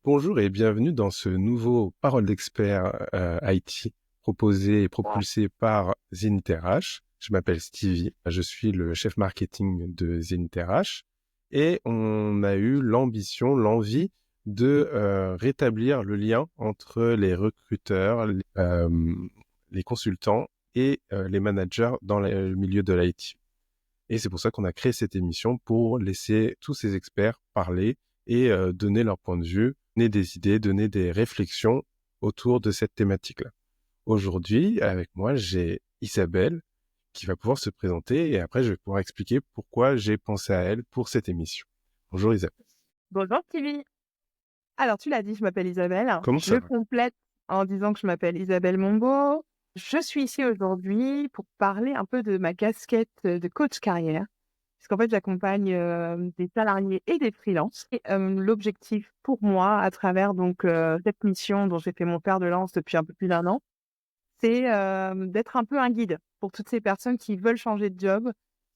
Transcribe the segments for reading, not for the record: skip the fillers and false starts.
Bonjour et bienvenue dans ce nouveau Parole d'expert IT proposé et propulsé par Zenith. Je m'appelle Stevie, je suis le chef marketing de Zenith et on a eu l'ambition, l'envie de rétablir le lien entre les recruteurs, les consultants et les managers dans le milieu de l'IT. Et c'est pour ça qu'on a créé cette émission pour laisser tous ces experts parler et donner leur point de vue, donner des idées, donner des réflexions autour de cette thématique-là. Aujourd'hui, avec moi, j'ai Isabelle qui va pouvoir se présenter et après, je vais pouvoir expliquer pourquoi j'ai pensé à elle pour cette émission. Bonjour Isabelle. Bonjour Sylvie. Alors tu l'as dit, je m'appelle Isabelle. Comment Je ça va? complète en disant que je m'appelle Isabelle Monbeau. Je suis ici aujourd'hui pour parler un peu de ma casquette de coach carrière, puisqu'en fait j'accompagne des salariés et des freelances. Et l'objectif pour moi, à travers cette mission dont j'ai fait mon fer de lance depuis un peu plus d'1 an, c'est d'être un peu un guide pour toutes ces personnes qui veulent changer de job,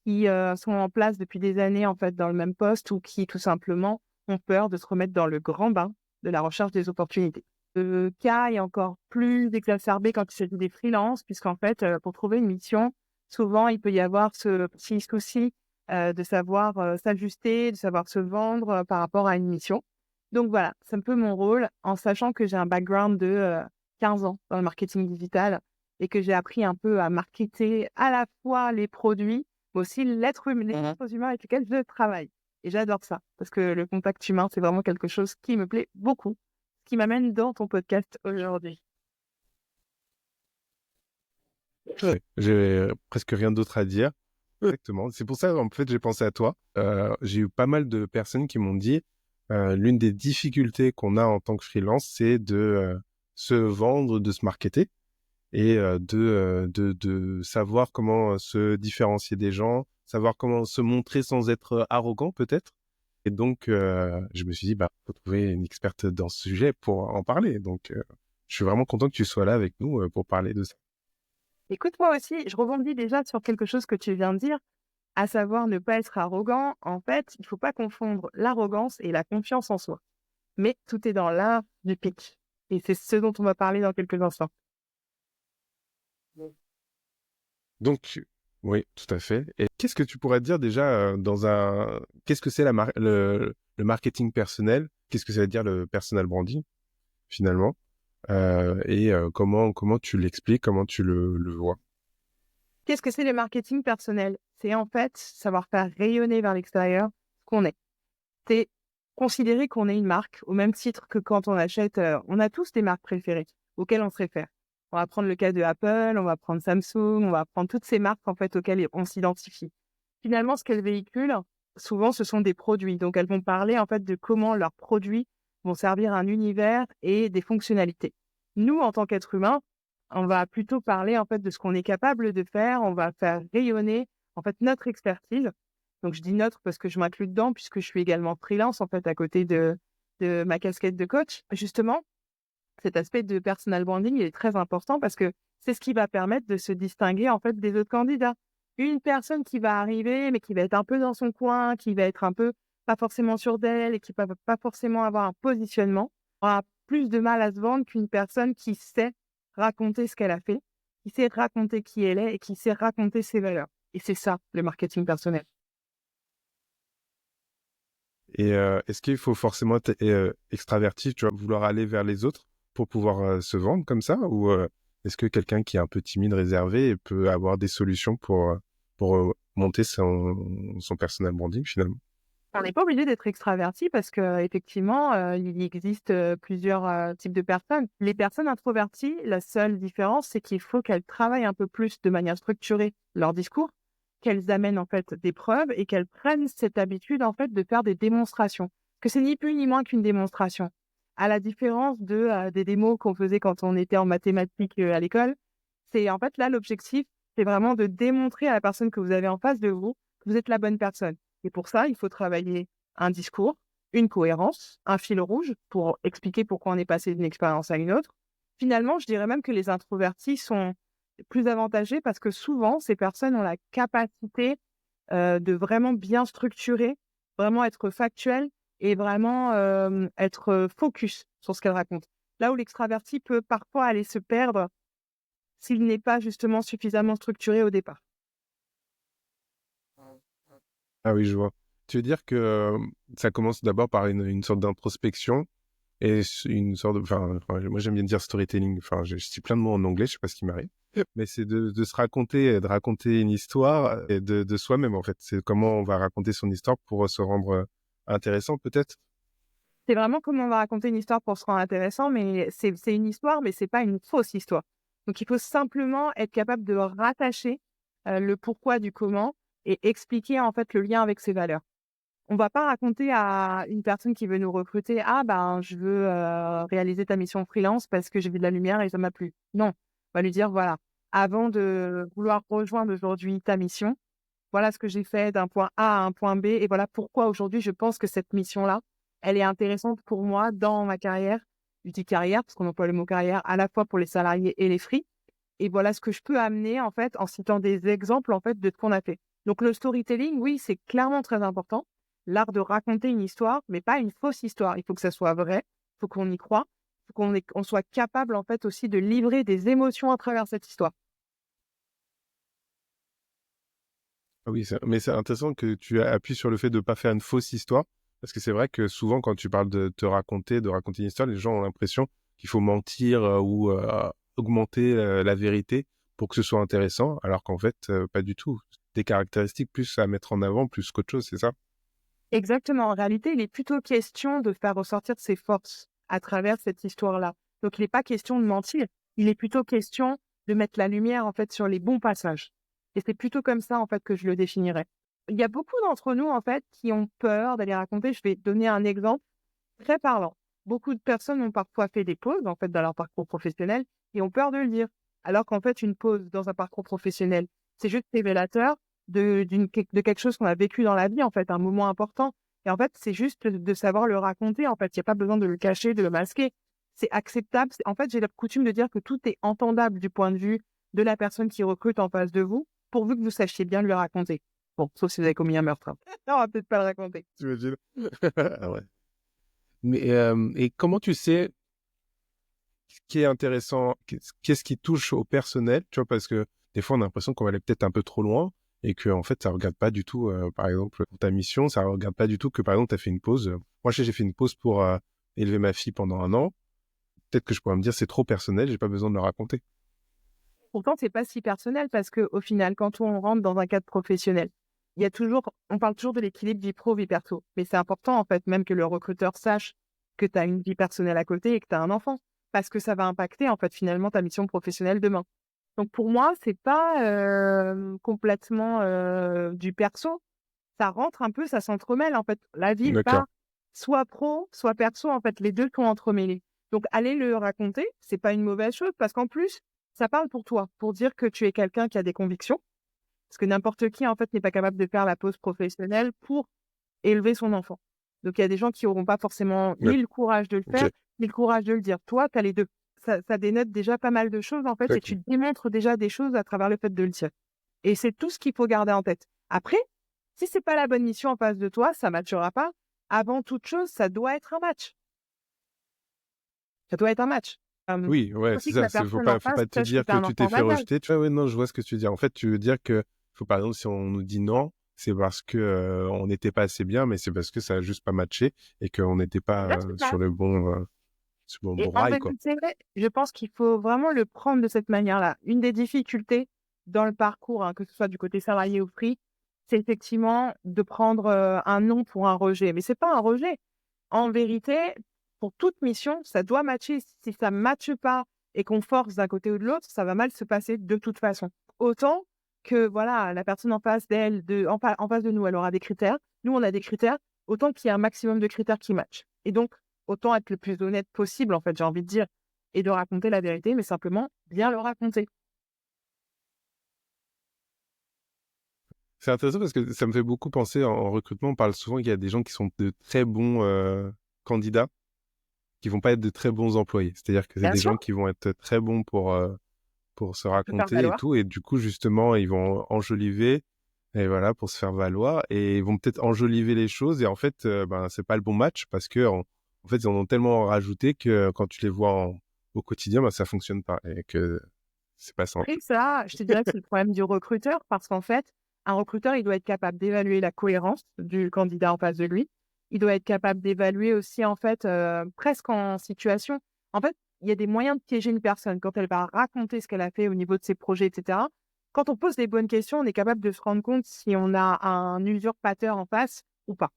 qui sont en place depuis des années en fait dans le même poste ou qui tout simplement ont peur de se remettre dans le grand bain de la recherche des opportunités. Le cas est encore plus exacerbé quand il s'agit des freelances, puisqu'en fait, pour trouver une mission, souvent il peut y avoir ce petit souci de savoir s'ajuster, de savoir se vendre par rapport à une mission. Donc voilà, c'est un peu mon rôle, en sachant que j'ai un background de 15 ans dans le marketing digital et que j'ai appris un peu à marketer à la fois les produits, mais aussi l'être humain, les êtres humains avec lesquels je travaille. Et j'adore ça, parce que le contact humain, c'est vraiment quelque chose qui me plaît beaucoup, ce qui m'amène dans ton podcast aujourd'hui. Ouais. J'ai presque rien d'autre à dire. Exactement. C'est pour ça, en fait, j'ai pensé à toi. J'ai eu pas mal de personnes qui m'ont dit l'une des difficultés qu'on a en tant que freelance, c'est de se vendre, de se marketer et de savoir comment se différencier des gens, savoir comment se montrer sans être arrogant peut-être. Et donc, je me suis dit, bah, faut trouver une experte dans ce sujet pour en parler. Donc, je suis vraiment content que tu sois là avec nous pour parler de ça. Écoute, moi aussi, je rebondis déjà sur quelque chose que tu viens de dire, à savoir ne pas être arrogant. En fait, il ne faut pas confondre l'arrogance et la confiance en soi. Mais tout est dans l'art du pitch. Et c'est ce dont on va parler dans quelques instants. Donc, oui, tout à fait. Et qu'est-ce que tu pourrais dire déjà qu'est-ce que c'est le marketing personnel? Qu'est-ce que ça veut dire le personal branding finalement? Comment tu l'expliques, comment tu le vois? Qu'est-ce que c'est le marketing personnel? C'est en fait savoir faire rayonner vers l'extérieur ce qu'on est. C'est considérer qu'on est une marque au même titre que quand on achète, on a tous des marques préférées auxquelles on se réfère. On va prendre le cas de Apple, on va prendre Samsung, on va prendre toutes ces marques en fait auxquelles on s'identifie. Finalement, ce qu'elles véhiculent, souvent, ce sont des produits. Donc, elles vont parler en fait de comment leurs produits vont servir un univers et des fonctionnalités. Nous, en tant qu'êtres humains, on va plutôt parler en fait de ce qu'on est capable de faire. On va faire rayonner en fait notre expertise. Donc, je dis notre parce que je m'inclus dedans puisque je suis également freelance en fait à côté de ma casquette de coach. Justement, cet aspect de personal branding, il est très important parce que c'est ce qui va permettre de se distinguer en fait des autres candidats. Une personne qui va arriver, mais qui va être un peu dans son coin, qui va être un peu pas forcément sûre d'elle et qui va pas forcément avoir un positionnement, aura plus de mal à se vendre qu'une personne qui sait raconter ce qu'elle a fait, qui sait raconter qui elle est et qui sait raconter ses valeurs. Et c'est ça, le marketing personnel. Et est-ce qu'il faut forcément être extraverti, tu vois, vouloir aller vers les autres pour pouvoir se vendre comme ça? Ou est-ce que quelqu'un qui est un peu timide, réservé, peut avoir des solutions pour monter son personal branding finalement? On n'est pas obligé d'être extraverti parce que effectivement, il existe plusieurs types de personnes. Les personnes introverties, la seule différence, c'est qu'il faut qu'elles travaillent un peu plus de manière structurée leur discours, qu'elles amènent en fait des preuves et qu'elles prennent cette habitude en fait de faire des démonstrations. Que c'est ni plus ni moins qu'une démonstration. À la différence des démos qu'on faisait quand on était en mathématiques à l'école, c'est en fait là l'objectif, c'est vraiment de démontrer à la personne que vous avez en face de vous que vous êtes la bonne personne. Et pour ça, il faut travailler un discours, une cohérence, un fil rouge pour expliquer pourquoi on est passé d'une expérience à une autre. Finalement, je dirais même que les introvertis sont plus avantagés parce que souvent, ces personnes ont la capacité de vraiment bien structurer, vraiment être factuelles et vraiment être focus sur ce qu'elle raconte. Là où l'extraverti peut parfois aller se perdre s'il n'est pas justement suffisamment structuré au départ. Ah oui, je vois. Tu veux dire que ça commence d'abord par une sorte d'introspection et une sorte de... Enfin, moi, j'aime bien dire storytelling. Enfin, je dis plein de mots en anglais, je sais pas ce qui m'arrive. Mais c'est de se raconter, de raconter une histoire et de soi-même, en fait. C'est comment on va raconter son histoire pour se rendre intéressant, peut-être. C'est vraiment comment on va raconter une histoire pour se rendre intéressant, mais c'est une histoire, mais c'est pas une fausse histoire. Donc il faut simplement être capable de rattacher le pourquoi du comment et expliquer en fait le lien avec ses valeurs. On va pas raconter à une personne qui veut nous recruter: «Ah ben, je veux, réaliser ta mission freelance parce que j'ai vu de la lumière et ça m'a plu». Non, on va lui dire: «Voilà, avant de vouloir rejoindre aujourd'hui ta mission, voilà ce que j'ai fait d'un point A à un point B et voilà pourquoi aujourd'hui je pense que cette mission-là, elle est intéressante pour moi dans ma carrière». Je dis carrière parce qu'on emploie le mot carrière à la fois pour les salariés et les free et voilà ce que je peux amener en fait en citant des exemples en fait de ce qu'on a fait. Donc le storytelling, oui, c'est clairement très important. L'art de raconter une histoire, mais pas une fausse histoire. Il faut que ça soit vrai, il faut qu'on y croit, il faut qu'on soit capable en fait aussi de livrer des émotions à travers cette histoire. Ah oui, mais c'est intéressant que tu appuies sur le fait de ne pas faire une fausse histoire, parce que c'est vrai que souvent, quand tu parles de te raconter, de raconter une histoire, les gens ont l'impression qu'il faut mentir ou augmenter la vérité pour que ce soit intéressant, alors qu'en fait, pas du tout. Des caractéristiques plus à mettre en avant, plus qu'autre chose, c'est ça? Exactement. En réalité, il est plutôt question de faire ressortir ses forces à travers cette histoire-là. Donc, il n'est pas question de mentir. Il est plutôt question de mettre la lumière, en fait, sur les bons passages. Et c'est plutôt comme ça, en fait, que je le définirais. Il y a beaucoup d'entre nous, en fait, qui ont peur d'aller raconter. Je vais donner un exemple très parlant. Beaucoup de personnes ont parfois fait des pauses, en fait, dans leur parcours professionnel et ont peur de le dire. Alors qu'en fait, une pause dans un parcours professionnel, c'est juste révélateur de quelque chose qu'on a vécu dans la vie, en fait, un moment important. Et en fait, c'est juste de savoir le raconter. En fait, il n'y a pas besoin de le cacher, de le masquer. C'est acceptable. En fait, j'ai la coutume de dire que tout est entendable du point de vue de la personne qui recrute en face de vous, pourvu que vous sachiez bien le raconter. Bon, sauf si vous avez commis un meurtre, hein. Non, on va peut-être pas le raconter. Tu imagines? Ah ouais. Mais et comment tu sais ce qui est intéressant, qu'est-ce qui touche au personnel, tu vois, parce que des fois on a l'impression qu'on va aller peut-être un peu trop loin et que en fait ça regarde pas du tout, par exemple pour ta mission, ça regarde pas du tout que par exemple tu as fait une pause. Moi j'ai fait une pause pour élever ma fille pendant 1 an. Peut-être que je pourrais me dire c'est trop personnel, j'ai pas besoin de le raconter. Pourtant, c'est pas si personnel parce que au final, quand on rentre dans un cadre professionnel, il y a toujours, on parle toujours de l'équilibre vie pro, vie perso. Mais c'est important, en fait, même que le recruteur sache que tu as une vie personnelle à côté et que tu as un enfant. Parce que ça va impacter, en fait, finalement, ta mission professionnelle demain. Donc, pour moi, c'est pas complètement du perso. Ça rentre un peu, ça s'entremêle, en fait. La vie D'accord. va soit pro, soit perso, en fait. Les deux sont entremêlés. Donc, aller le raconter, c'est pas une mauvaise chose parce qu'en plus, ça parle pour toi, pour dire que tu es quelqu'un qui a des convictions. Parce que n'importe qui, en fait, n'est pas capable de faire la pause professionnelle pour élever son enfant. Donc, il y a des gens qui n'auront pas forcément Ouais. ni le courage de le Ok. faire, ni le courage de le dire. Toi, tu as les deux. Ça dénote déjà pas mal de choses, en fait, et Ok. tu démontres déjà des choses à travers le fait de le dire. Et c'est tout ce qu'il faut garder en tête. Après, si c'est pas la bonne mission en face de toi, ça matchera pas. Avant toute chose, ça doit être un match. Ça doit être un match. Oui, Faut ouais, c'est aussi que ça. la Faut personne en pas, faut face pas te sache que dire tu que as un tu t'es enfant fait bas âge. rejeter. Tu vois, ouais, non, je vois ce que tu veux dire. En fait, tu veux dire que, faut par exemple, si on nous dit non, c'est parce que on n'était pas assez bien, mais c'est parce que ça a juste pas matché et qu'on n'était pas Exactement. sur le Et bon en rail, quoi. vérité, c'est vrai, je pense qu'il faut vraiment le prendre de cette manière-là. Une des difficultés dans le parcours, hein, que ce soit du côté salarié ou free, c'est effectivement de prendre un non pour un rejet. Mais c'est pas un rejet. En vérité, pour toute mission, ça doit matcher. Si ça ne matche pas et qu'on force d'un côté ou de l'autre, ça va mal se passer de toute façon. Autant que voilà, la personne en face d'elle, en face de nous, elle aura des critères. Nous, on a des critères. Autant qu'il y ait un maximum de critères qui matchent. Et donc, autant être le plus honnête possible, en fait, j'ai envie de dire, et de raconter la vérité, mais simplement bien le raconter. C'est intéressant parce que ça me fait beaucoup penser en recrutement. On parle souvent qu'il y a des gens qui sont de très bons candidats, qui vont pas être de très bons employés. C'est-à-dire que c'est Bien des sûr, gens qui vont être très bons pour se se faire raconter et valoir. tout. Et du coup, justement, ils vont enjoliver. Et voilà, pour se faire valoir. Et ils vont peut-être enjoliver les choses. Et en fait, c'est pas le bon match parce que, en fait, ils en ont tellement rajouté que quand tu les vois au quotidien, ça fonctionne pas. Et que c'est pas Après simple. ça, je te dirais que c'est le problème du recruteur parce qu'en fait, un recruteur, il doit être capable d'évaluer la cohérence du candidat en face de lui. Il doit être capable d'évaluer aussi, en fait, presque en situation. En fait, il y a des moyens de piéger une personne quand elle va raconter ce qu'elle a fait au niveau de ses projets, etc. Quand on pose les bonnes questions, on est capable de se rendre compte si on a un usurpateur en face ou pas.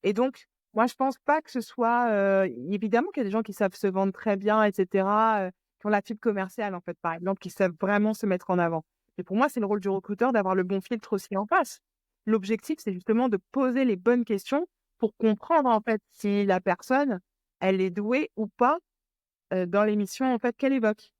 Et donc, moi, je pense pas que ce soit évidemment qu'il y a des gens qui savent se vendre très bien, etc., qui ont la fibre commerciale, en fait, par exemple, qui savent vraiment se mettre en avant. Et pour moi, c'est le rôle du recruteur d'avoir le bon filtre aussi en face. L'objectif, c'est justement de poser les bonnes questions pour comprendre, en fait, si la personne, elle est douée ou pas dans les missions, en fait, qu'elle évoque.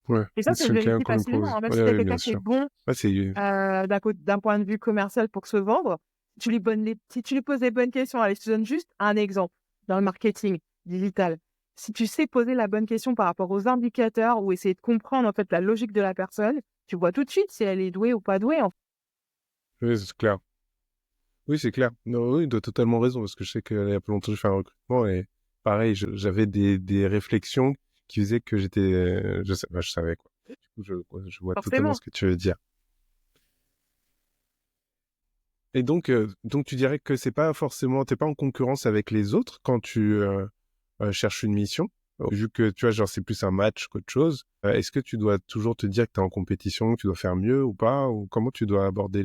Ouais, Et ça, ça se c'est clair vérifie qu'on facilement, impose. hein. Même Ouais, si tu as ouais, bien quelqu'un qui est sûr. bon Ouais, c'est, d'un d'un point de vue commercial pour se vendre, si tu lui poses les bonnes questions, allez, je te donne juste un exemple dans le marketing digital. Si tu sais poser la bonne question par rapport aux indicateurs ou essayer de comprendre en fait la logique de la personne, tu vois tout de suite si elle est douée ou pas douée. ouais, c'est clair. Oui, c'est clair. Non, oui, tu as totalement raison parce que je sais qu'il y a pas longtemps, j'ai fait un recrutement et pareil, j'avais des réflexions qui faisaient que je savais quoi. Du coup, je vois totalement Forcément. ce que tu veux dire. Et donc tu dirais que c'est pas forcément, t'es pas en concurrence avec les autres quand tu cherches une mission, vu que tu vois, genre c'est plus un match qu'autre chose. Est-ce que tu dois toujours te dire que tu es en compétition, que tu dois faire mieux ou pas, ou comment tu dois aborder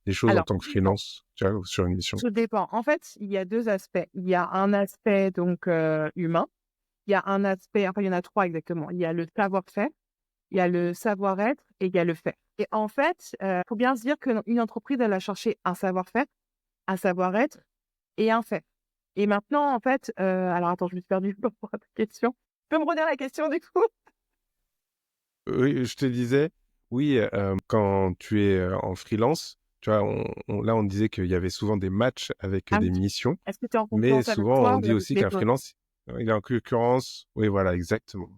les choses en Alors, tant que freelance, tu vois, sur une mission? tout dépend. En fait, il y a deux aspects. Il y a un aspect donc humain. Il y a un aspect, enfin il y en a trois exactement. Il y a le savoir-faire, il y a le savoir-être et il y a le faire. Et en fait, faut bien se dire qu'une entreprise, elle va chercher un savoir-faire, un savoir-être et un fait. Et maintenant, en fait, alors attends, je me suis perdue pour ta question. Tu peux me redire la question du coup? Oui, je te disais, oui, quand tu es en freelance, tu vois, là on disait qu'il y avait souvent des matchs avec Ah des oui. missions, Est-ce que tu es en mais concurrence avec souvent toi on ou dit avec aussi les qu'un autres? freelance, il est en concurrence. Oui, voilà, exactement.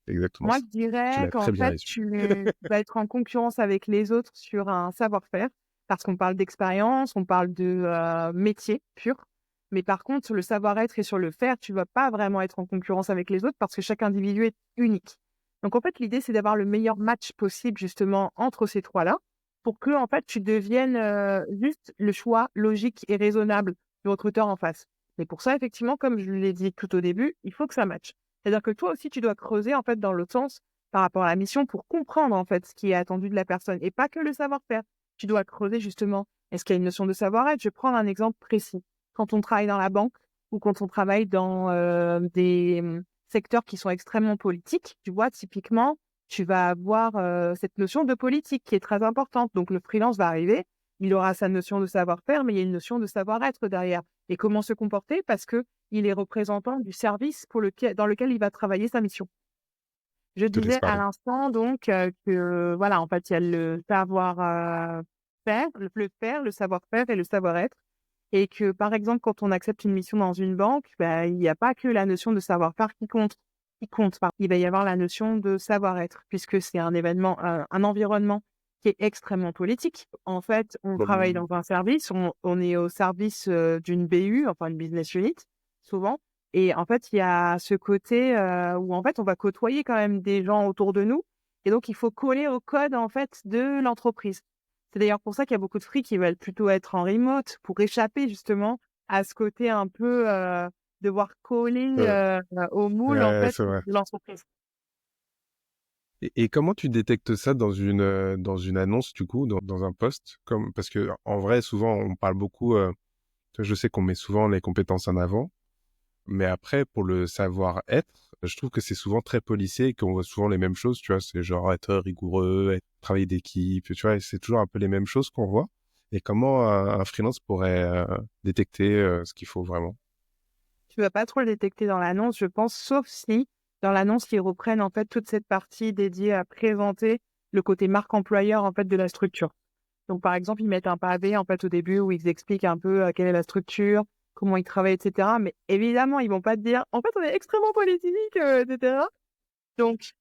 Exactement Moi, ça. je Tu dirais l'as qu'en très bien fait, résumé. tu vas être en concurrence avec les autres sur un savoir-faire, parce qu'on parle d'expérience, on parle de métier pur. Mais par contre, sur le savoir-être et sur le faire, tu vas pas vraiment être en concurrence avec les autres parce que chaque individu est unique. Donc, en fait, l'idée, c'est d'avoir le meilleur match possible, justement, entre ces trois-là, pour que, en fait, tu deviennes juste le choix logique et raisonnable du recruteur en face. Mais pour ça, effectivement, comme je l'ai dit tout au début, il faut que ça matche. C'est-à-dire que toi aussi, tu dois creuser en fait dans l'autre sens par rapport à la mission pour comprendre en fait ce qui est attendu de la personne et pas que le savoir-faire. Tu dois creuser justement, est-ce qu'il y a une notion de savoir-être? Je vais prendre un exemple précis. Quand on travaille dans la banque ou quand on travaille dans des secteurs qui sont extrêmement politiques, tu vois, typiquement, tu vas avoir cette notion de politique qui est très importante. Donc le freelance va arriver, il aura sa notion de savoir-faire, mais il y a une notion de savoir-être derrière. Et comment se comporter parce que il est représentant du service dans lequel il va travailler sa mission. Je Je te laisse disais à parler. l'instant donc que voilà, en fait, il y a le savoir faire, le faire, le savoir-faire et le savoir-être. Et que par exemple, quand on accepte une mission dans une banque, bah, il n'y a pas que la notion de savoir-faire qui compte. Pardon. Il va y avoir la notion de savoir-être, puisque c'est un événement, un environnement qui est extrêmement politique. En fait, on travaille Bon, dans un service, on est au service d'une BU, enfin une business unit, souvent. Et en fait, il y a ce côté où en fait, on va côtoyer quand même des gens autour de nous. Et donc, il faut coller au code en fait de l'entreprise. C'est d'ailleurs pour ça qu'il y a beaucoup de freaks qui veulent plutôt être en remote pour échapper justement à ce côté un peu devoir coller ouais, au moule en ouais, fait c'est vrai. de l'entreprise. Et comment tu détectes ça dans une annonce, du coup, dans un poste? Parce que, en vrai, souvent, on parle beaucoup, je sais qu'on met souvent les compétences en avant, mais après, pour le savoir-être, je trouve que c'est souvent très policé et qu'on voit souvent les mêmes choses, tu vois, c'est genre être rigoureux, travailler d'équipe, tu vois, et c'est toujours un peu les mêmes choses qu'on voit. Et comment un freelance pourrait détecter ce qu'il faut vraiment? Tu vas pas trop le détecter dans l'annonce, je pense, sauf si dans l'annonce ils reprennent en fait toute cette partie dédiée à présenter le côté marque employeur en fait de la structure. Donc par exemple, ils mettent un pavé en fait au début où ils expliquent un peu quelle est la structure, comment ils travaillent, etc. Mais évidemment, ils vont pas te dire en fait on est extrêmement politique, etc. Donc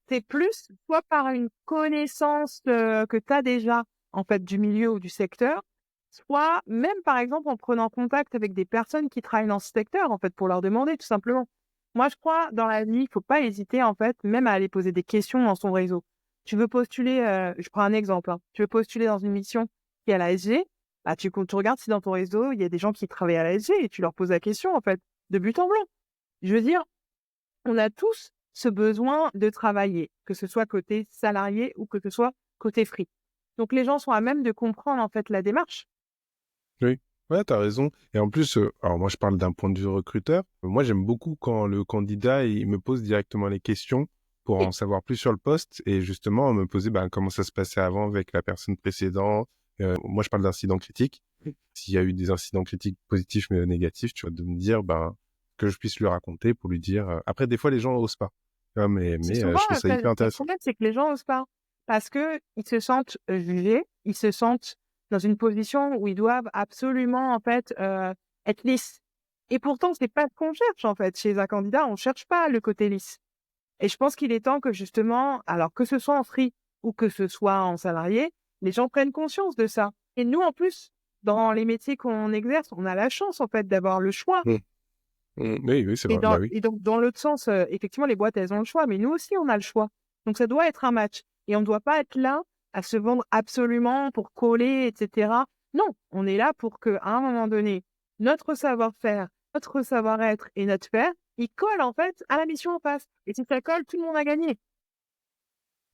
c'est plus soit par une connaissance que tu as déjà en fait du milieu ou du secteur, soit même par exemple en prenant contact avec des personnes qui travaillent dans ce secteur en fait pour leur demander tout simplement. Moi, je crois dans la vie, il faut pas hésiter en fait même à aller poser des questions dans son réseau. Tu veux postuler, je prends un exemple, hein, tu veux postuler dans une mission qui est à la SG, bah tu regardes si dans ton réseau il y a des gens qui travaillent à la SG et tu leur poses la question en fait de but en blanc. Je veux dire, on a tous ce besoin de travailler, que ce soit côté salarié ou que ce soit côté free. Donc les gens sont à même de comprendre en fait la démarche. Oui, ouais, t'as raison. Et en plus, alors moi je parle d'un point de vue recruteur. Moi j'aime beaucoup quand le candidat il me pose directement les questions pour Et en savoir plus sur le poste et justement me poser comment ça se passait avant avec la personne précédente. Moi je parle d'incidents critiques. S'il y a eu des incidents critiques positifs mais négatifs, tu vois, de me dire que je puisse lui raconter pour lui dire. Après des fois les gens osent pas. Tu vois, c'est mais souvent je trouve ça hyper le intéressant. problème, c'est que les gens osent pas parce que ils se sentent jugés, ils se sentent dans une position où ils doivent absolument en fait être lisses. Et pourtant, c'est pas ce qu'on cherche en fait chez un candidat. On cherche pas le côté lisse. Et je pense qu'il est temps que justement, alors que ce soit en free ou que ce soit en salarié, les gens prennent conscience de ça. Et nous, en plus, dans les métiers qu'on exerce, on a la chance, en fait, d'avoir le choix. Mm. Oui, oui, c'est vrai. Bah oui. Et donc, dans l'autre sens, effectivement, les boîtes, elles ont le choix, mais nous aussi, on a le choix. Donc, ça doit être un match. Et on ne doit pas être là à se vendre absolument pour coller, etc. Non, on est là pour que, à un moment donné, notre savoir-faire, notre savoir-être et notre faire, ils collent, en fait, à la mission en face. Et si ça colle, tout le monde a gagné.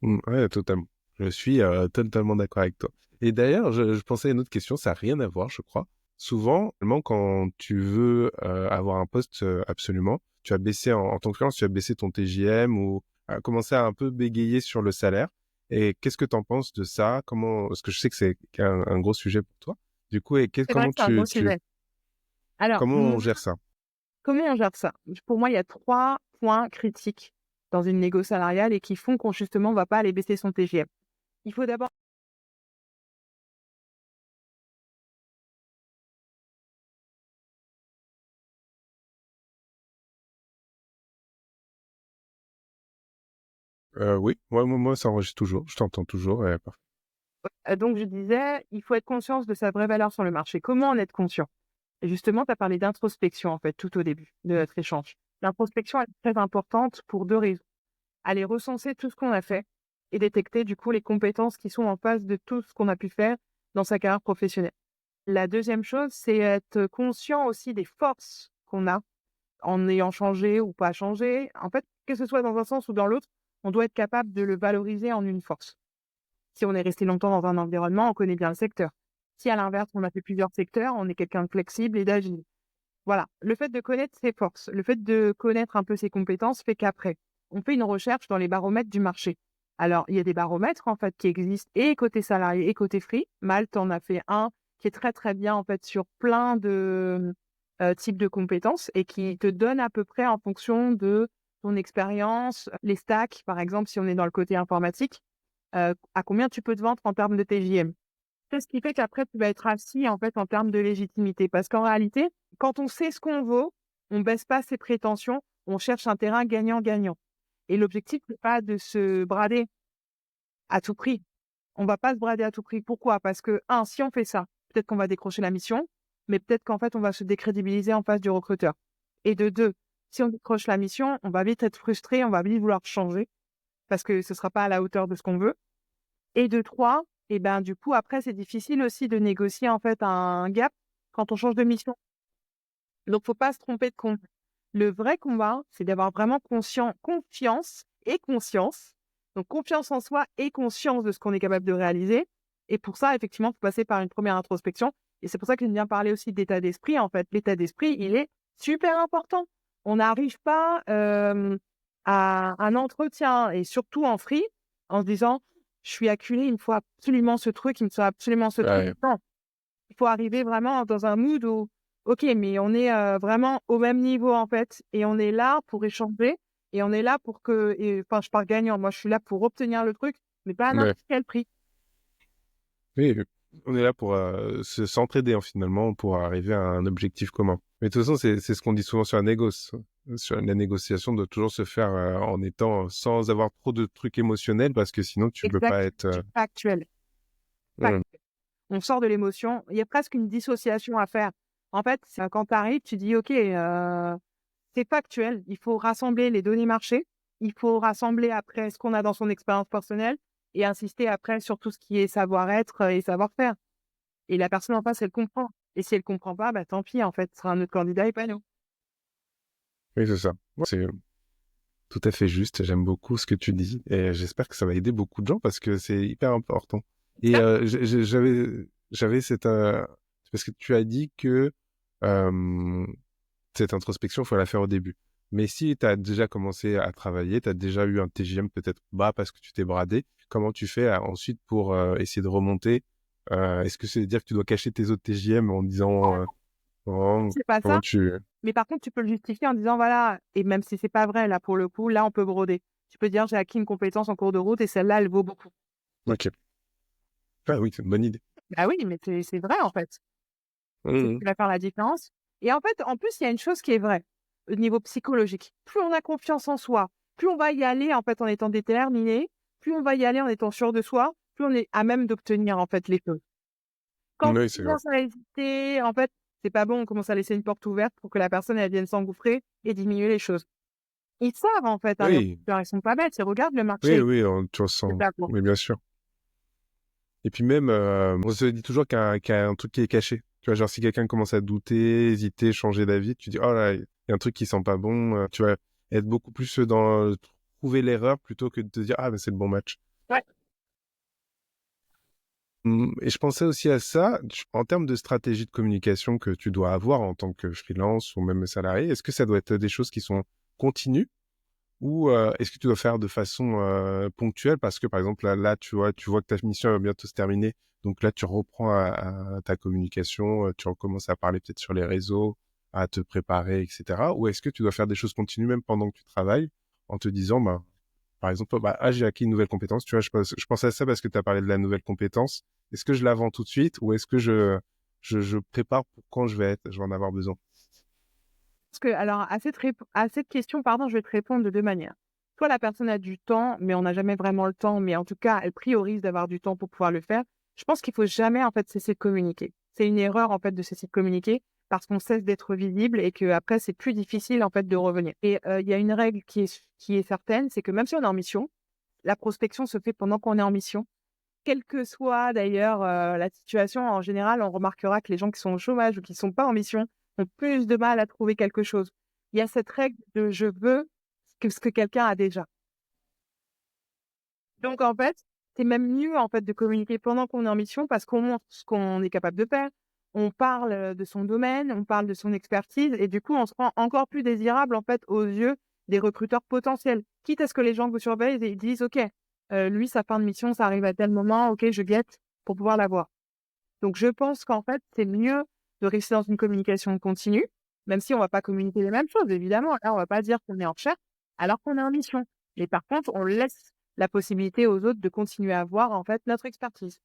Ouais, totalement. Je suis totalement d'accord avec toi. Et d'ailleurs, je pensais à une autre question, ça n'a rien à voir, je crois. Souvent, vraiment, quand tu veux avoir un poste absolument, tu as baissé, en tant que freelance, tu as baissé ton TJM ou commencé à un peu bégayer sur le salaire. Et qu'est-ce que tu en penses de ça? Parce que je sais que c'est un gros sujet pour toi. Du coup, C'est vrai comment que c'est un gros sujet. Alors, comment on gère ça? comment on gère ça? Pour moi, il y a 3 points critiques dans une négo salariale et qui font qu'on justement va pas aller baisser son TGM. Il faut d'abord Oui, moi, ça enregistre toujours. Je t'entends toujours. Parfait. donc je disais, il faut être conscient de sa vraie valeur sur le marché. Comment en être conscient? Et justement, tu as parlé d'introspection en fait tout au début de notre échange. L'introspection elle est très importante pour 2 raisons. Aller recenser tout ce qu'on a fait et détecter du coup les compétences qui sont en face de tout ce qu'on a pu faire dans sa carrière professionnelle. La deuxième chose, c'est être conscient aussi des forces qu'on a en ayant changé ou pas changé. En fait, que ce soit dans un sens ou dans l'autre, on doit être capable de le valoriser en une force. Si on est resté longtemps dans un environnement, on connaît bien le secteur. Si à l'inverse, on a fait plusieurs secteurs, on est quelqu'un de flexible et d'agile. Voilà. Le fait de connaître ses forces, le fait de connaître un peu ses compétences fait qu'après, on fait une recherche dans les baromètres du marché. Alors, il y a des baromètres, en fait, qui existent et côté salarié et côté free. Malte en a fait un qui est très, très bien, en fait, sur plein de types de compétences et qui te donne à peu près en fonction de ton expérience, les stacks, par exemple, si on est dans le côté informatique, à combien tu peux te vendre en termes de TJM. C'est ce qui fait qu'après, tu vas être assis, en fait, en termes de légitimité. Parce qu'en réalité, quand on sait ce qu'on vaut, on baisse pas ses prétentions, on cherche un terrain gagnant-gagnant. Et l'objectif, c'est pas de se brader à tout prix. On va pas se brader à tout prix. Pourquoi? Parce que, si on fait ça, peut-être qu'on va décrocher la mission, mais peut-être qu'en fait, on va se décrédibiliser en face du recruteur. Et de 2, si on décroche la mission, on va vite être frustré, on va vite vouloir changer parce que ce sera pas à la hauteur de ce qu'on veut. Et de 3, et ben, du coup, après, c'est difficile aussi de négocier, en fait, un gap quand on change de mission. Donc, faut pas se tromper de compte. Le vrai combat, c'est d'avoir vraiment confiance et conscience. Donc, confiance en soi et conscience de ce qu'on est capable de réaliser. Et pour ça, effectivement, faut passer par une première introspection. Et c'est pour ça que j'aime bien parler aussi d'état d'esprit. En fait, l'état d'esprit, il est super important. On n'arrive pas à un entretien, et surtout en free, en se disant, je suis acculé, il me faut absolument ce truc, il me faut absolument ce truc. Ouais. Non, il faut arriver vraiment dans un mood où, OK, mais on est vraiment au même niveau en fait, et on est là pour échanger, et on est là pour que, enfin, je pars gagnant. Moi, je suis là pour obtenir le truc, mais pas à Ouais. n'importe quel prix. Oui, on est là pour s'entraider finalement pour arriver à un objectif commun. Mais de toute façon, c'est ce qu'on dit souvent sur la négoce. sur la négociation doit toujours se faire en étant sans avoir trop de trucs émotionnels parce que sinon tu peux pas être. Factuel. Hmm. On sort de l'émotion. Il y a presque une dissociation à faire. En fait, quand tu arrives, tu dis, OK, c'est factuel. Il faut rassembler les données marché. Il faut rassembler après ce qu'on a dans son expérience personnelle et insister après sur tout ce qui est savoir-être et savoir-faire. Et la personne en face, elle comprend. Et si elle comprend pas, bah, tant pis, en fait, ce sera un autre candidat et pas nous. Oui, c'est ça. C'est tout à fait juste. J'aime beaucoup ce que tu dis et j'espère que ça va aider beaucoup de gens parce que c'est hyper important. Et j'avais cette parce que tu as dit que cette introspection, il faut la faire au début. Mais si tu as déjà commencé à travailler, tu as déjà eu un TGM peut-être bas parce que tu t'es bradé, comment tu fais ensuite pour essayer de remonter Est-ce que c'est dire que tu dois cacher tes autres TGM en disant C'est pas comment ça. tu... Mais par contre, tu peux le justifier en disant, voilà, et même si c'est pas vrai, là, pour le coup, là, on peut broder. Tu peux dire, j'ai acquis une compétence en cours de route et celle-là, elle vaut beaucoup. Ok. Ah oui, c'est une bonne idée. Bah oui, mais c'est vrai, en fait. C'est ce Mmh. qui va faire la différence. Et en fait, en plus, il y a une chose qui est vraie au niveau psychologique. Plus on a confiance en soi, plus on va y aller, en fait, en étant déterminé, plus on va y aller en étant sûr de soi, plus on est à même d'obtenir, en fait, les choses. Quand Oui, on c'est vrai. commence à hésiter, en fait, c'est pas bon, on commence à laisser une porte ouverte pour que la personne, elle vienne s'engouffrer et diminuer les choses. Ils savent, en fait, hein, les Oui, recruteurs, ils sont pas bêtes, ils regardent le oui, marché. oui, tu C'est ressens. pas bon. Mais bien sûr. Et puis même, on se dit toujours qu'il y a un truc qui est caché. Tu vois, genre si quelqu'un commence à douter, hésiter, changer d'avis, tu dis, oh là, il y a un truc qui sent pas bon. Tu vas être beaucoup plus dans trouver l'erreur plutôt que de te dire, ah, mais c'est le bon match. Ouais. Et je pensais aussi à ça, en termes de stratégie de communication que tu dois avoir en tant que freelance ou même salarié, est-ce que ça doit être des choses qui sont continues ou est-ce que tu dois faire de façon ponctuelle parce que par exemple là tu vois que ta mission va bientôt se terminer, donc là tu reprends à ta communication, tu recommences à parler peut-être sur les réseaux, à te préparer, etc. Ou est-ce que tu dois faire des choses continues même pendant que tu travailles en te disant bah par exemple bah j'ai acquis une nouvelle compétence, tu vois, je pense à ça parce que tu as parlé de la nouvelle compétence. Est-ce que je la vends tout de suite ou est-ce que je prépare pour quand je vais en avoir besoin? Parce que, alors, à cette question, pardon, je vais te répondre de deux manières. Soit la personne a du temps, mais on n'a jamais vraiment le temps, mais en tout cas, elle priorise d'avoir du temps pour pouvoir le faire. Je pense qu'il faut jamais, en fait, cesser de communiquer. C'est une erreur, en fait, de cesser de communiquer parce qu'on cesse d'être visible et que après, c'est plus difficile, en fait, de revenir. Et il y a une règle qui est certaine, c'est que même si on est en mission, la prospection se fait pendant qu'on est en mission. Quelle que soit d'ailleurs la situation, en général, on remarquera que les gens qui sont au chômage ou qui ne sont pas en mission ont plus de mal à trouver quelque chose. Il y a cette règle de je veux ce que quelqu'un a déjà. Donc en fait, c'est même mieux en fait de communiquer pendant qu'on est en mission parce qu'on montre ce qu'on est capable de faire. On parle de son domaine, on parle de son expertise et du coup, on se rend encore plus désirable en fait aux yeux des recruteurs potentiels. Quitte à ce que les gens vous surveillent et ils disent OK, lui sa fin de mission, ça arrive à tel moment, OK, je guette pour pouvoir l'avoir. Donc je pense qu'en fait, c'est mieux de rester dans une communication continue, même si on va pas communiquer les mêmes choses, évidemment. Là, on va pas dire qu'on est en recherche alors qu'on est en mission. Mais par contre, on laisse la possibilité aux autres de continuer à voir, en fait, notre expertise.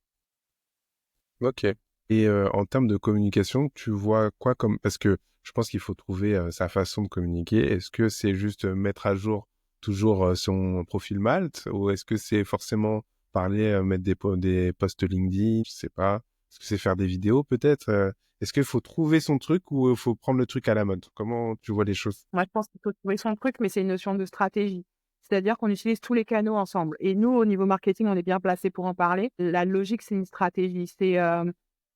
Ok. Et en termes de communication, tu vois quoi comme... Parce que je pense qu'il faut trouver sa façon de communiquer. Est-ce que c'est juste mettre à jour toujours son profil Malte ou est-ce que c'est forcément parler, mettre des posts LinkedIn, je sais pas. Est-ce que c'est faire des vidéos peut-être Est-ce qu'il faut trouver son truc ou il faut prendre le truc à la mode? Comment tu vois les choses? Moi, je pense qu'il faut trouver son truc, mais c'est une notion de stratégie. C'est-à-dire qu'on utilise tous les canaux ensemble. Et nous, au niveau marketing, on est bien placé pour en parler. La logique, c'est une stratégie. C'est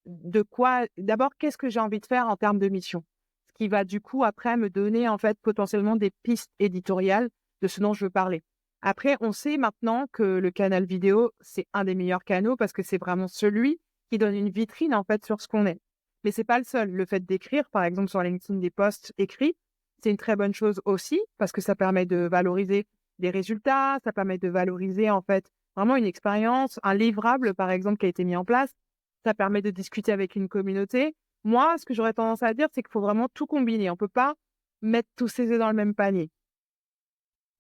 de quoi... D'abord, qu'est-ce que j'ai envie de faire en termes de mission? Ce qui va du coup, après, me donner en fait potentiellement des pistes éditoriales de ce dont je veux parler. Après, on sait maintenant que le canal vidéo, c'est un des meilleurs canaux parce que c'est vraiment celui qui donne une vitrine en fait sur ce qu'on est. Mais c'est pas le seul. Le fait d'écrire, par exemple, sur LinkedIn, des posts écrits, c'est une très bonne chose aussi parce que ça permet de valoriser des résultats, ça permet de valoriser en fait vraiment une expérience, un livrable par exemple qui a été mis en place. Ça permet de discuter avec une communauté. Moi, ce que j'aurais tendance à dire, c'est qu'il faut vraiment tout combiner. On peut pas mettre tous ses œufs dans le même panier.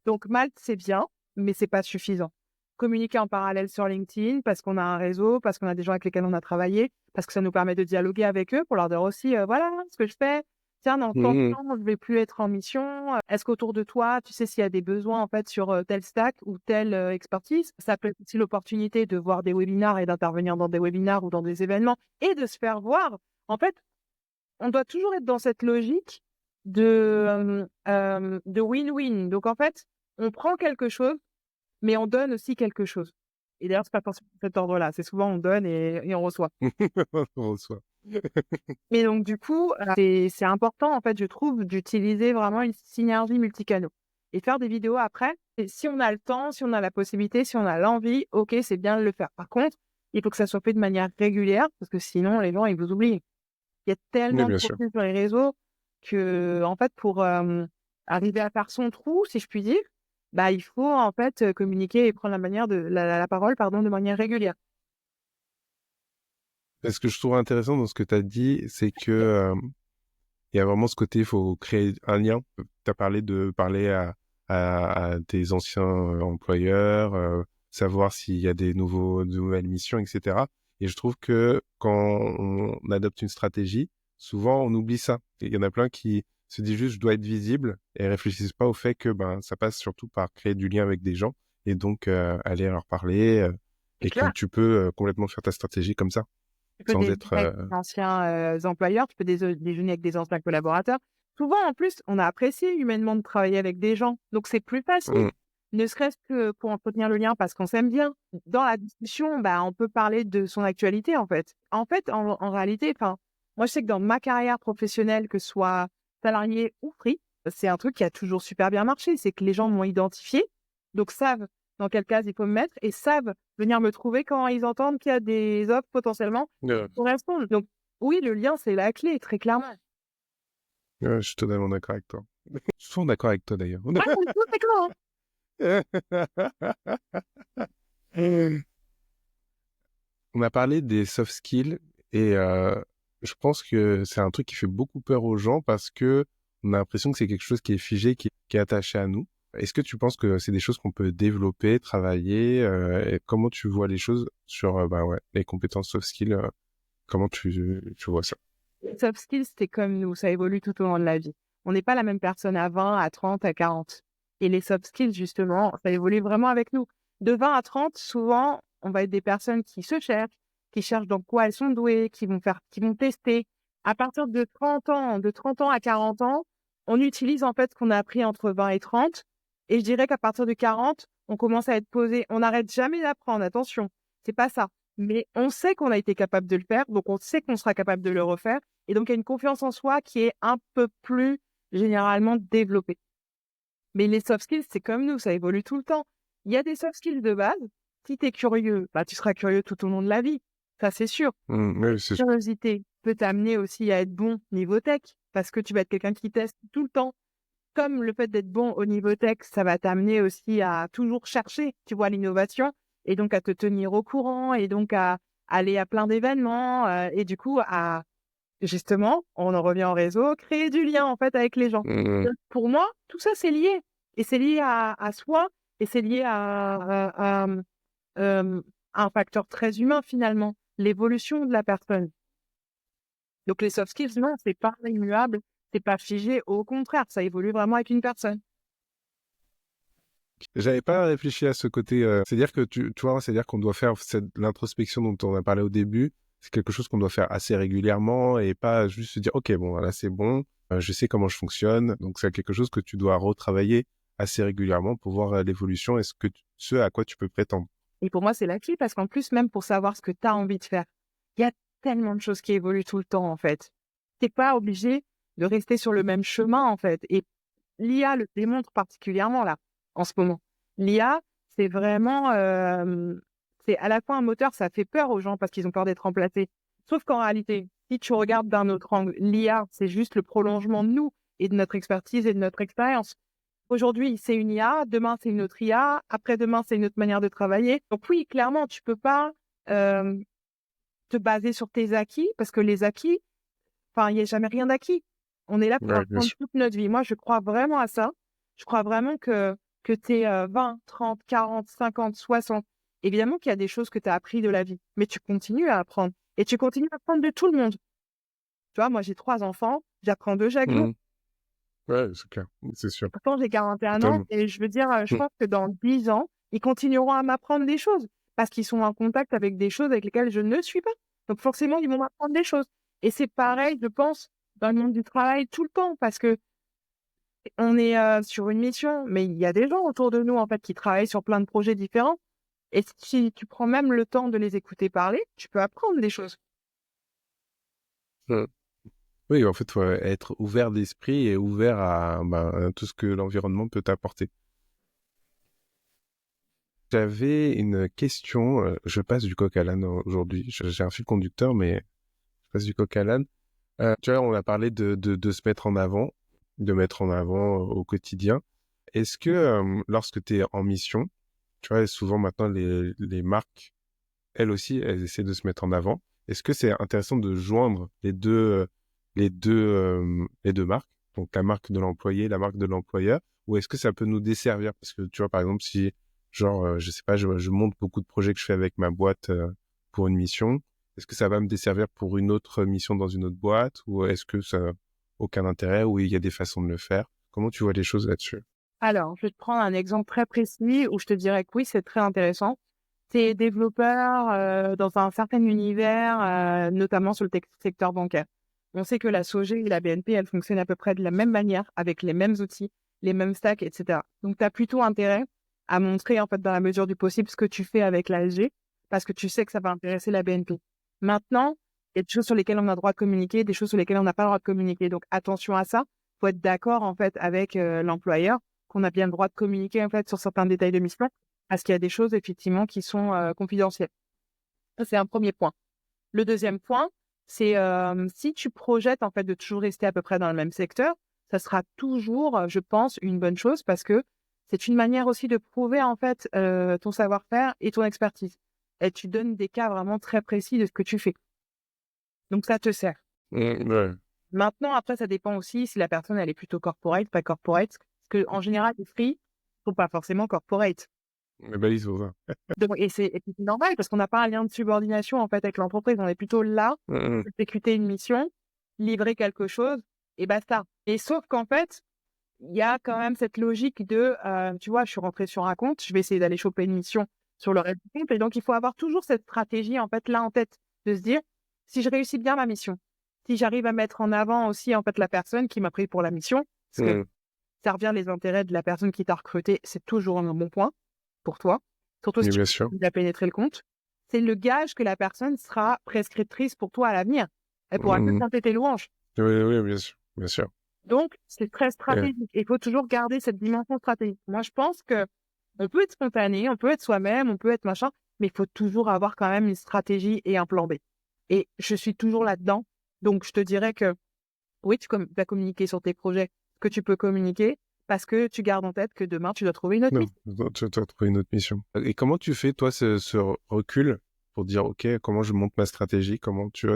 Donc Malte, c'est bien, mais c'est pas suffisant. Communiquer en parallèle sur LinkedIn parce qu'on a un réseau, parce qu'on a des gens avec lesquels on a travaillé, parce que ça nous permet de dialoguer avec eux pour leur dire aussi, voilà ce que je fais, Tiens, dans tant de Mmh. temps, je vais plus être en mission. Est-ce qu'autour de toi, tu sais s'il y a des besoins en fait sur tel stack ou telle expertise? Ça peut être aussi l'opportunité de voir des webinars et d'intervenir dans des webinars ou dans des événements et de se faire voir. En fait, on doit toujours être dans cette logique de win-win. Donc en fait, on prend quelque chose, mais on donne aussi quelque chose. Et d'ailleurs, c'est pas forcément cet ordre-là. C'est souvent on donne et on reçoit. On reçoit. Mais donc du coup, c'est important en fait, je trouve, d'utiliser vraiment une synergie multicanaux et faire des vidéos après. Et si on a le temps, si on a la possibilité, si on a l'envie, ok, c'est bien de le faire. Par contre, il faut que ça soit fait de manière régulière parce que sinon les gens ils vous oublient. Il y a Oui, tellement de bien sûr. contenu sur les réseaux que en fait pour arriver à faire son trou, si je puis dire, bah il faut en fait communiquer et prendre la parole pardon de manière régulière. Et ce que je trouve intéressant dans ce que tu as dit, c'est que il y a vraiment ce côté, il faut créer un lien. Tu as parlé de parler à tes anciens employeurs, savoir s'il y a de nouvelles missions, etc. Et je trouve que quand on adopte une stratégie, souvent on oublie ça. Et il y en a plein qui se disent juste je dois être visible et réfléchissent pas au fait que ça passe surtout par créer du lien avec des gens et donc aller leur parler C'est et que clair. tu peux complètement faire ta stratégie comme ça Tu peux sans déjeuner être avec des anciens employeurs, tu peux déjeuner avec des anciens collaborateurs. Souvent, en plus, on a apprécié humainement de travailler avec des gens. Donc, c'est plus facile, Mmh, ne serait-ce que pour entretenir le lien parce qu'on s'aime bien. Dans la discussion, bah, on peut parler de son actualité, en fait. En réalité, enfin, moi, je sais que dans ma carrière professionnelle, que ce soit salarié ou free, c'est un truc qui a toujours super bien marché. C'est que les gens m'ont identifié, donc savent dans quelle case il faut me mettre et savent venir me trouver quand ils entendent qu'il y a des offres potentiellement ouais. correspondent. Donc oui, le lien, c'est la clé, très clairement. Ouais, je suis totalement d'accord avec toi. Je suis d'accord avec toi d'ailleurs. Ouais, on est tous d'accord, hein. On a parlé des soft skills et je pense que c'est un truc qui fait beaucoup peur aux gens parce que on a l'impression que c'est quelque chose qui est figé, qui est attaché à nous. Est-ce que tu penses que c'est des choses qu'on peut développer, travailler et comment tu vois les choses sur ouais, les compétences soft skills comment tu vois ça? Les soft skills, c'est comme nous, ça évolue tout au long de la vie. On n'est pas la même personne à 20, à 30, à 40. Et les soft skills, justement, ça évolue vraiment avec nous. De 20 à 30, souvent, on va être des personnes qui cherchent dans quoi elles sont douées, qui vont tester. À partir de 30 ans à 40 ans, on utilise en fait ce qu'on a appris entre 20 et 30. Et je dirais qu'à partir de 40, on commence à être posé. On n'arrête jamais d'apprendre, attention. C'est pas ça. Mais on sait qu'on a été capable de le faire, donc on sait qu'on sera capable de le refaire. Et donc, il y a une confiance en soi qui est un peu plus généralement développée. Mais les soft skills, c'est comme nous, ça évolue tout le temps. Il y a des soft skills de base. Si tu es curieux, bah, tu seras curieux tout au long de la vie. Ça, c'est sûr. Oui, La curiosité peut t'amener aussi à être bon niveau tech parce que tu vas être quelqu'un qui teste tout le temps. Comme le fait d'être bon au niveau tech, ça va t'amener aussi à toujours chercher, tu vois, l'innovation et donc à te tenir au courant et donc à aller à plein d'événements et du coup à justement, on en revient au réseau, créer du lien en fait avec les gens. Mmh. Donc, pour moi, tout ça c'est lié et c'est lié à soi et c'est lié euh, à un facteur très humain finalement, l'évolution de la personne. Donc les soft skills, non, c'est pas immuable, c'est pas figé, au contraire, ça évolue vraiment avec une personne. J'avais pas réfléchi à ce côté. C'est-à-dire que tu vois, c'est-à-dire qu'on doit faire l'introspection dont on a parlé au début. C'est quelque chose qu'on doit faire assez régulièrement et pas juste se dire, OK, bon, là, c'est bon, je sais comment je fonctionne. Donc, c'est quelque chose que tu dois retravailler assez régulièrement pour voir l'évolution et ce à quoi tu peux prétendre. Et pour moi, c'est la clé parce qu'en plus, même pour savoir ce que tu as envie de faire, il y a tellement de choses qui évoluent tout le temps en fait. T'es pas obligé de rester sur le même chemin en fait. Et l'IA le démontre particulièrement là, en ce moment. L'IA, c'est vraiment, c'est à la fois un moteur, ça fait peur aux gens parce qu'ils ont peur d'être remplacés. Sauf qu'en réalité, si tu regardes d'un autre angle, l'IA, c'est juste le prolongement de nous et de notre expertise et de notre expérience. Aujourd'hui, c'est une IA, demain, c'est une autre IA, après-demain, c'est une autre manière de travailler. Donc oui, clairement, tu peux pas euh, te baser sur tes acquis parce que les acquis, enfin, il n'y a jamais rien d'acquis. On est là pour Ouais, bien apprendre sûr. toute notre vie. Moi, je crois vraiment à ça. Je crois vraiment que tu es 20, 30, 40, 50, 60. Évidemment qu'il y a des choses que tu as appris de la vie, mais tu continues à apprendre. Et tu continues à apprendre de tout le monde. Tu vois, moi, j'ai 3 enfants. J'apprends d'eux chaque jour. Ouais, c'est clair, c'est sûr. Pourtant, j'ai 41 ans Totalement. et je veux dire, je pense que dans 10 ans, ils continueront à m'apprendre des choses parce qu'ils sont en contact avec des choses avec lesquelles je ne suis pas. Donc forcément, ils vont m'apprendre des choses. Et c'est pareil, je pense, dans le monde du travail tout le temps parce que on est sur une mission, mais il y a des gens autour de nous en fait qui travaillent sur plein de projets différents. Et si tu prends même le temps de les écouter parler, tu peux apprendre des choses. Mmh. Oui, en fait, faut être ouvert d'esprit et ouvert à tout ce que l'environnement peut t'apporter. J'avais une question, je passe du coq à l'âne aujourd'hui. J'ai un fil conducteur, mais je passe du coq à l'âne. Tu vois, on a parlé de se mettre en avant, de mettre en avant au quotidien. Est-ce que lorsque tu es en mission, tu vois, souvent maintenant les marques, elles aussi, elles essaient de se mettre en avant. Est-ce que c'est intéressant de joindre les deux marques, donc la marque de l'employé, la marque de l'employeur, ou est-ce que ça peut nous desservir? Parce que tu vois, par exemple, si genre, je sais pas, je monte beaucoup de projets que je fais avec ma boîte pour une mission, est-ce que ça va me desservir pour une autre mission dans une autre boîte, ou est-ce que ça n'a aucun intérêt, ou il y a des façons de le faire? Comment tu vois les choses là-dessus? Alors, je vais te prendre un exemple très précis où je te dirais que oui, c'est très intéressant. C'est développeur dans un certain univers, notamment sur le secteur bancaire. On sait que la SOG et la BNP, elles fonctionnent à peu près de la même manière, avec les mêmes outils, les mêmes stacks, etc. Donc, tu as plutôt intérêt à montrer, en fait, dans la mesure du possible, ce que tu fais avec l'ASG, parce que tu sais que ça va intéresser la BNP. Maintenant, il y a des choses sur lesquelles on a le droit de communiquer, des choses sur lesquelles on n'a pas le droit de communiquer. Donc, attention à ça. Il faut être d'accord, en fait, avec l'employeur, qu'on a bien le droit de communiquer, en fait, sur certains détails de mission, parce qu'il y a des choses, effectivement, qui sont confidentielles. Ça, c'est un premier point. Le deuxième point, c'est si tu projettes, en fait, de toujours rester à peu près dans le même secteur, ça sera toujours, je pense, une bonne chose parce que c'est une manière aussi de prouver, en fait, ton savoir-faire et ton expertise. Et tu donnes des cas vraiment très précis de ce que tu fais. Donc, ça te sert. Ouais. Maintenant, après, ça dépend aussi si la personne, elle est plutôt corporate, pas corporate. Parce qu'en général, les free ne sont pas forcément corporate. Les balises, c'est ça. Et puis c'est normal parce qu'on n'a pas un lien de subordination en fait avec l'entreprise. On est plutôt là pour exécuter une mission, livrer quelque chose et basta. Et sauf qu'en fait, il y a quand même cette logique de, tu vois, je suis rentrée sur un compte, je vais essayer d'aller choper une mission sur le reste du compte. Et donc, il faut avoir toujours cette stratégie en fait là en tête de se dire, si je réussis bien ma mission, si j'arrive à mettre en avant aussi en fait la personne qui m'a pris pour la mission, parce que servir les intérêts de la personne qui t'a recruté, c'est toujours un bon point pour toi. Surtout si Oui, tu bien sûr. as pénétré le compte. C'est le gage que la personne sera prescriptrice pour toi à l'avenir. Elle pourra que chanter tes louanges. Oui, oui, bien sûr, bien sûr. Donc, c'est très Ouais. stratégique. Il faut toujours garder cette dimension stratégique. Moi, je pense que on peut être spontané, on peut être soi-même, on peut être machin, mais il faut toujours avoir quand même une stratégie et un plan B. Et je suis toujours là-dedans. Donc, je te dirais que oui, tu vas communiquer sur tes projets, ce que tu peux communiquer, parce que tu gardes en tête que demain, tu dois trouver une autre Non, mission. tu dois trouver une autre mission. Et comment tu fais, toi, ce recul pour dire, OK, comment je monte ma stratégie? Comment tu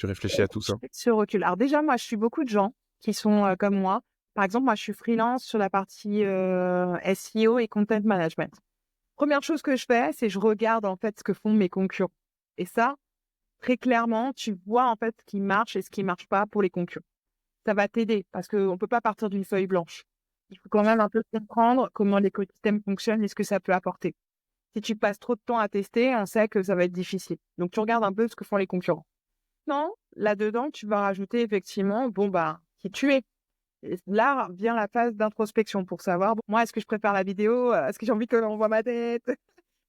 réfléchis à tout ça? Ce recul. Alors déjà, moi, je suis beaucoup de gens qui sont comme moi. Par exemple, moi, je suis freelance sur la partie SEO et content management. Première chose que je fais, c'est je regarde en fait ce que font mes concurrents. Et ça, très clairement, tu vois en fait ce qui marche et ce qui marche pas pour les concurrents. Ça va t'aider parce qu'on ne peut pas partir d'une feuille blanche. Il faut quand même un peu comprendre comment l'écosystème fonctionne et ce que ça peut apporter. Si tu passes trop de temps à tester, on sait que ça va être difficile. Donc, tu regardes un peu ce que font les concurrents. Non, là-dedans, tu vas rajouter effectivement, bon, bah, qui tu es. Et là vient la phase d'introspection pour savoir, bon, moi, est-ce que je préfère la vidéo? Est-ce que j'ai envie que l'on voit ma tête?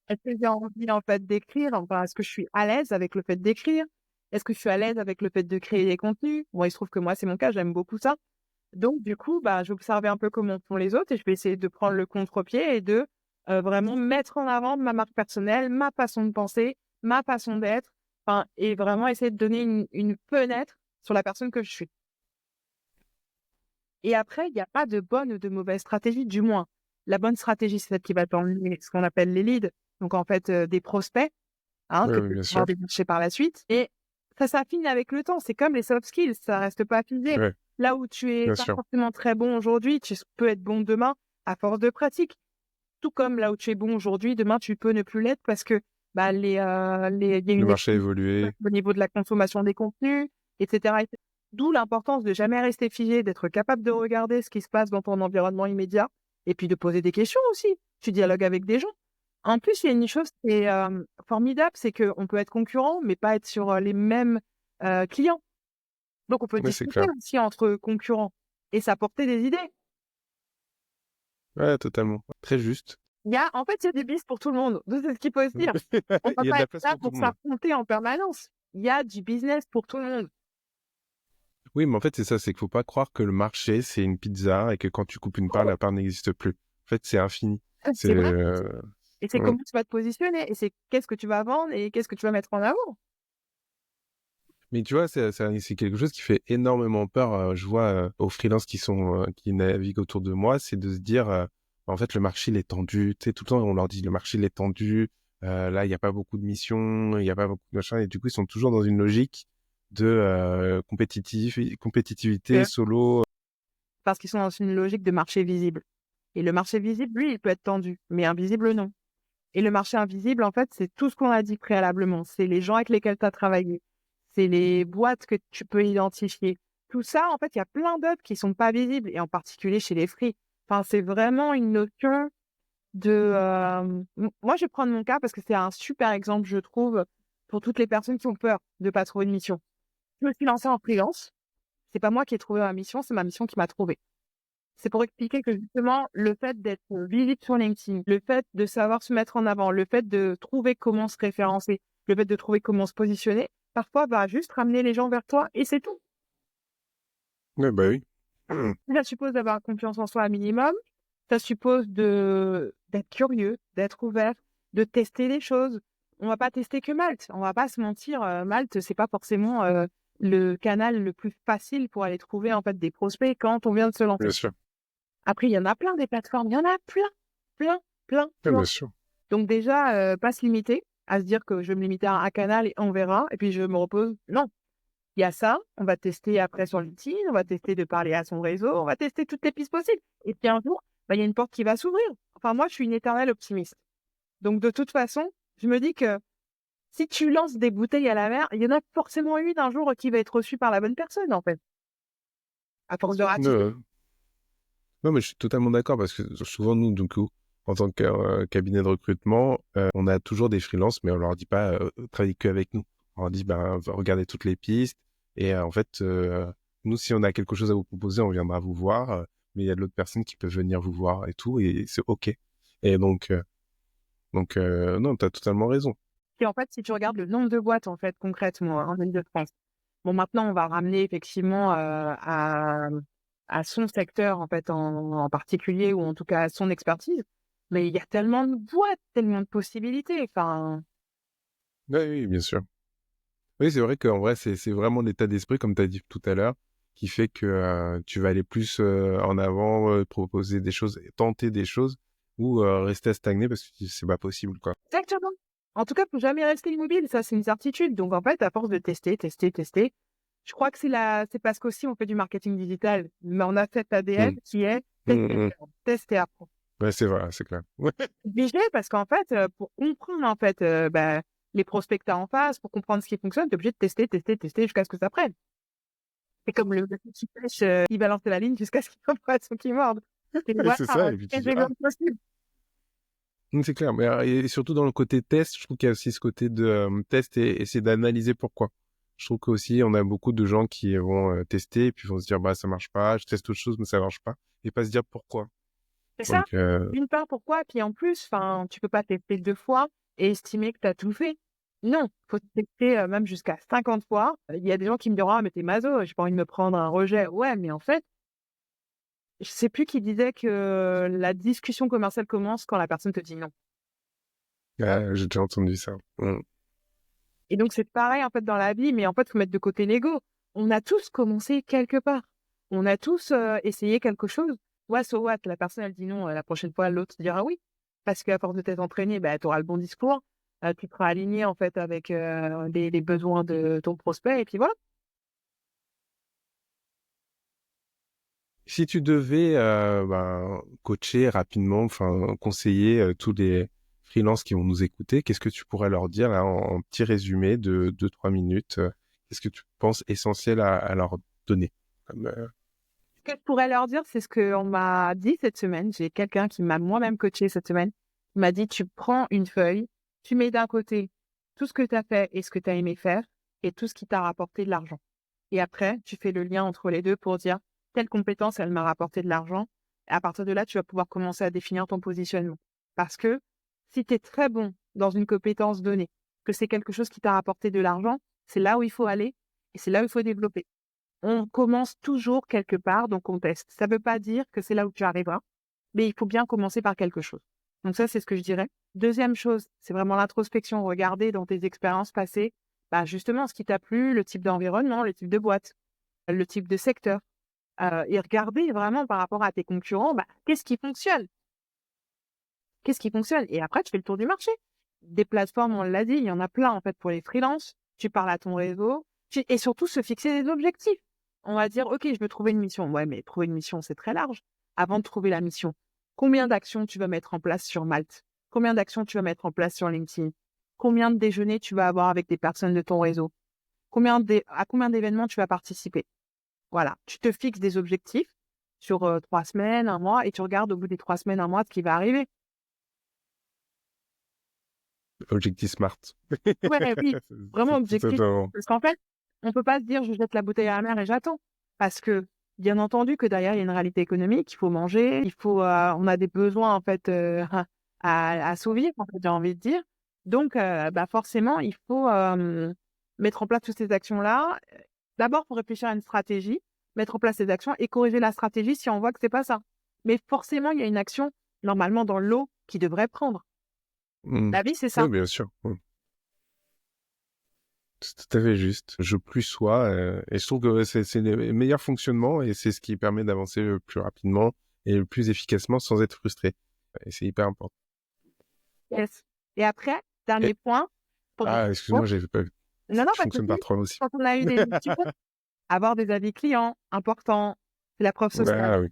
Est-ce que j'ai envie, en fait, d'écrire? Enfin, est-ce que je suis à l'aise avec le fait d'écrire? Est-ce que je suis à l'aise avec le fait de créer des contenus? Bon, il se trouve que moi, c'est mon cas, j'aime beaucoup ça. Donc, du coup, bah, je vais observer un peu comment font les autres et je vais essayer de prendre le contre-pied et de vraiment mettre en avant ma marque personnelle, ma façon de penser, ma façon d'être, enfin, et vraiment essayer de donner une fenêtre sur la personne que je suis. Et après, il n'y a pas de bonne ou de mauvaise stratégie, du moins. La bonne stratégie, c'est celle qui va t'emmener ce qu'on appelle les leads, donc en fait des prospects, hein, Oui, que oui, tu bien vas sûr. démarcher par la suite. Et ça s'affine avec le temps. C'est comme les soft skills, ça reste pas figé. Ouais, Là où tu es bien pas sûr. forcément très bon aujourd'hui, tu peux être bon demain à force de pratique. Tout comme là où tu es bon aujourd'hui, demain tu peux ne plus l'être parce que bah, il y a Le une marché a évolution évolué. au niveau de la consommation des contenus, etc. D'où l'importance de jamais rester figé, d'être capable de regarder ce qui se passe dans ton environnement immédiat et puis de poser des questions aussi. Tu dialogues avec des gens. En plus, il y a une chose qui est formidable, c'est qu'on peut être concurrent, mais pas être sur les mêmes clients. Donc, on peut Ouais, c'est discuter clair. aussi entre concurrents et s'apporter des idées. Ouais, totalement. Très juste. En fait, il y a des bis pour tout le monde. C'est ce qu'il faut se dire. On ne Il va y a de pas la être place là pour tout pour le monde. s'affronter en permanence. Il y a du business pour tout le monde. Oui, mais en fait, c'est ça, c'est qu'il faut pas croire que le marché, c'est une pizza et que quand tu coupes une part, la part n'existe plus. En fait, c'est infini. C'est, C'est vrai. Et c'est ouais. comment tu vas te positionner. Et c'est qu'est-ce que tu vas vendre et qu'est-ce que tu vas mettre en avant. Mais tu vois, c'est quelque chose qui fait énormément peur. Je vois aux freelances qui naviguent autour de moi, c'est de se dire, en fait, le marché il est tendu. Tu sais, tout le temps, on leur dit, le marché il est tendu. Là, il n'y a pas beaucoup de missions, il n'y a pas beaucoup de machin. Et du coup, ils sont toujours dans une logique de compétitivité solo. Parce qu'ils sont dans une logique de marché visible. Et le marché visible, lui, il peut être tendu, mais invisible, non. Et le marché invisible, en fait, c'est tout ce qu'on a dit préalablement. C'est les gens avec lesquels tu as travaillé. C'est les boîtes que tu peux identifier. Tout ça, en fait, il y a plein d'autres qui sont pas visibles, et en particulier chez les free. Enfin, c'est vraiment une notion de... Moi, je vais prendre mon cas parce que c'est un super exemple, je trouve, pour toutes les personnes qui ont peur de pas trouver une mission. Je me suis lancée en freelance. C'est pas moi qui ai trouvé ma mission, c'est ma mission qui m'a trouvé. C'est pour expliquer que justement, le fait d'être visible sur LinkedIn, le fait de savoir se mettre en avant, le fait de trouver comment se référencer, le fait de trouver comment se positionner, parfois va juste ramener les gens vers toi et c'est tout. Ouais, bah oui. Ça suppose d'avoir confiance en soi un minimum. Ça suppose d'être curieux, d'être ouvert, de tester des choses. On va pas tester que Malte. On va pas se mentir. Malte, c'est pas forcément le canal le plus facile pour aller trouver en fait des prospects quand on vient de se Bien lancer. sûr. Après, il y en a plein des plateformes. Il y en a plein, plein, plein, Ouais, plein. bien sûr. Donc déjà, pas se limiter à se dire que je vais me limiter à un canal et on verra. Et puis je me repose. Non, il y a ça. On va tester après sur LinkedIn. On va tester de parler à son réseau. On va tester toutes les pistes possibles. Et puis un jour, il y a une porte qui va s'ouvrir. Enfin, moi, je suis une éternelle optimiste. Donc de toute façon, je me dis que si tu lances des bouteilles à la mer, il y en a forcément une un jour qui va être reçue par la bonne personne, en fait. À force de ratisser. Non, non, mais je suis totalement d'accord parce que souvent, nous, du coup, en tant que cabinet de recrutement, on a toujours des freelances, mais on leur dit pas travaillez que avec nous. On leur dit regardez toutes les pistes et en fait, nous, si on a quelque chose à vous proposer, on viendra vous voir. Mais il y a d'autres personnes qui peuvent venir vous voir et tout, et c'est ok. Et donc, non, t'as totalement raison. Puis en fait, si tu regardes le nombre de boîtes, en fait, concrètement, en Île-de-France, bon, maintenant, on va ramener effectivement à son secteur, en fait, en particulier, ou en tout cas à son expertise. Mais il y a tellement de boîtes, tellement de possibilités. Enfin, Oui, oui, bien sûr. Oui, c'est vrai qu'en vrai, c'est vraiment l'état d'esprit, comme tu as dit tout à l'heure, qui fait que tu vas aller plus en avant, proposer des choses, tenter des choses, ou rester à stagner parce que c'est pas possible, quoi. exactement. En tout cas, faut jamais rester immobile. Ça, c'est une certitude. Donc, en fait, à force de tester, tester, tester, je crois que c'est parce qu'aussi on fait du marketing digital. Mais on a cet ADN Mm. qui est Mm, mm. tester et apprendre. Ouais, c'est vrai, c'est clair. Ouais, Obligé parce qu'en fait, pour comprendre en fait les prospects que tu as en face, pour comprendre ce qui fonctionne, tu es obligé de tester, tester, tester jusqu'à ce que ça prenne. C'est comme le gars qui pêche, il balance de la ligne jusqu'à ce qu'il y ait un poisson qui morde. Et voilà, c'est ça, et puis tu quel dis, ah, exemple possible. c'est clair. Mais et surtout dans le côté test, je trouve qu'il y a aussi ce côté de test et essayer d'analyser pourquoi. Je trouve qu'aussi, on a beaucoup de gens qui vont tester et puis vont se dire, bah, ça marche pas, je teste autre chose, mais ça marche pas, et pas se dire pourquoi. C'est ça. Donc, D'une part, pourquoi? Puis en plus, enfin, tu peux pas tester 2 fois et estimer que tu as tout fait. Non, faut tester même jusqu'à 50 fois. Il y a des gens qui me diront, ah, mais t'es maso, j'ai pas envie de me prendre un rejet. Ouais, mais en fait, je sais plus qui disait que la discussion commerciale commence quand la personne te dit non. j'ai déjà entendu ça. Mm. Et donc, c'est pareil, en fait, dans la vie, mais en fait, faut mettre de côté l'ego. On a tous commencé quelque part. On a tous essayé quelque chose. Ouais, so what? La personne, elle dit non, la prochaine fois, l'autre dira oui. Parce qu'à force de t'être entraîné, bah, tu auras le bon discours, tu seras aligné, en fait, avec les besoins de ton prospect, et puis voilà. Si tu devais coacher rapidement, enfin conseiller tous les freelances qui vont nous écouter, qu'est-ce que tu pourrais leur dire là, en petit résumé de 2-3 minutes? Qu'est-ce que tu penses essentiel à leur donner Ce que je pourrais leur dire, c'est ce qu'on m'a dit cette semaine. J'ai quelqu'un qui m'a moi-même coaché cette semaine. Il m'a dit, tu prends une feuille, tu mets d'un côté tout ce que tu as fait et ce que tu as aimé faire et tout ce qui t'a rapporté de l'argent. Et après, tu fais le lien entre les deux pour dire, telle compétence, elle m'a rapporté de l'argent. Et à partir de là, tu vas pouvoir commencer à définir ton positionnement. Parce que si tu es très bon dans une compétence donnée, que c'est quelque chose qui t'a rapporté de l'argent, c'est là où il faut aller et c'est là où il faut développer. On commence toujours quelque part, donc on teste. Ça ne veut pas dire que c'est là où tu arriveras, mais il faut bien commencer par quelque chose. Donc ça, c'est ce que je dirais. Deuxième chose, c'est vraiment l'introspection. Regarder dans tes expériences passées, justement, ce qui t'a plu, le type d'environnement, le type de boîte, le type de secteur. Et regarder vraiment par rapport à tes concurrents, qu'est-ce qui fonctionne? Qu'est-ce qui fonctionne? Et après, tu fais le tour du marché. Des plateformes, on l'a dit, il y en a plein en fait pour les freelances. Tu parles à ton réseau et surtout se fixer des objectifs. On va dire, OK, je veux trouver une mission. Ouais, mais trouver une mission, c'est très large. Avant de trouver la mission, combien d'actions tu vas mettre en place sur Malte? Combien d'actions tu vas mettre en place sur LinkedIn? Combien de déjeuners tu vas avoir avec des personnes de ton réseau? À combien d'événements tu vas participer? Voilà, tu te fixes des objectifs sur 3 semaines, un mois, et tu regardes au bout des 3 semaines, un mois, ce qui va arriver. Objectif SMART. Ouais, oui, vraiment C'est tout objectif. simplement. Parce qu'en fait, on peut pas se dire je jette la bouteille à la mer et j'attends. Parce que, bien entendu, que derrière, il y a une réalité économique, il faut manger, on a des besoins, en fait, à assouvir, en fait, j'ai envie de dire. Donc, forcément, il faut mettre en place toutes ces actions-là. D'abord, pour réfléchir à une stratégie, mettre en place ces actions et corriger la stratégie si on voit que c'est pas ça. Mais forcément, il y a une action, normalement, dans le lot qui devrait prendre. La vie, c'est ça. Oui, bien sûr. C'est tout à fait juste. Je plus sois et je trouve que c'est le meilleur fonctionnement et c'est ce qui permet d'avancer le plus rapidement et le plus efficacement sans être frustré. Et c'est hyper important. Yes. Et après, Et... dernier point. excuse-moi, j'ai pas vu. Non, Je pas de fonctionne souci. par trois aussi. Quand on a eu des discussions, avoir des avis clients, important. C'est la preuve sociale. Ah oui.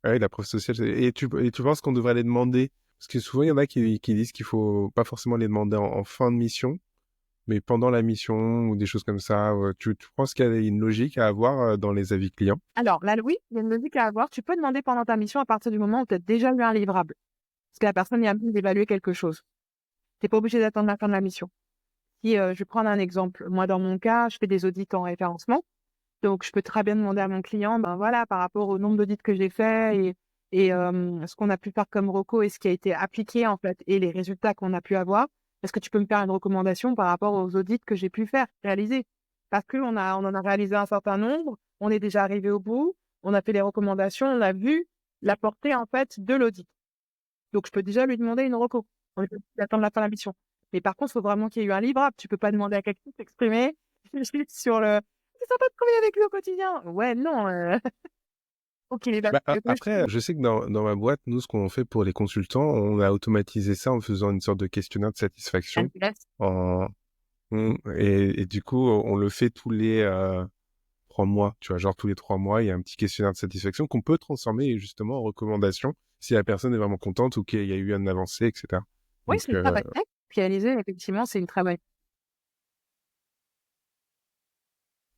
Ah oui, la preuve sociale. Et tu penses qu'on devrait les demander? Parce que souvent, il y en a qui disent qu'il faut pas forcément les demander en fin de mission, mais pendant la mission ou des choses comme ça. Tu penses qu'il y a une logique à avoir dans les avis clients? Alors, là, oui, il y a une logique à avoir. Tu peux demander pendant ta mission à partir du moment où tu as déjà eu un livrable. Parce que la personne est amenée d'évaluer quelque chose. Tu n'es pas obligé d'attendre la fin de la mission. Si je vais prendre un exemple. Moi, dans mon cas, je fais des audits en référencement. Donc, je peux très bien demander à mon client, voilà, par rapport au nombre d'audits que j'ai fait et ce qu'on a pu faire comme reco et ce qui a été appliqué, en fait, et les résultats qu'on a pu avoir. Est-ce que tu peux me faire une recommandation par rapport aux audits que j'ai pu faire, réaliser? Parce qu'on en a réalisé un certain nombre, on est déjà arrivé au bout, on a fait les recommandations, on a vu la portée, en fait, de l'audit. Donc, je peux déjà lui demander une reco. On est obligé d'attendre la fin de la mission. Mais par contre, il faut vraiment qu'il y ait eu un livrable. Tu peux pas demander à quelqu'un de s'exprimer sur le c'est sympa de travailler avec lui au quotidien. Ouais, non. Ok, Après, je sais que dans ma boîte, nous, ce qu'on fait pour les consultants, on a automatisé ça en faisant une sorte de questionnaire de satisfaction. Et du coup, on le fait tous les 3 mois. Tu vois, genre tous les 3 mois, il y a un petit questionnaire de satisfaction qu'on peut transformer justement en recommandation si la personne est vraiment contente ou qu'il y a eu un avancé, etc. Oui, Donc, c'est une très bonne idée. Réaliser, effectivement, c'est une très bonne.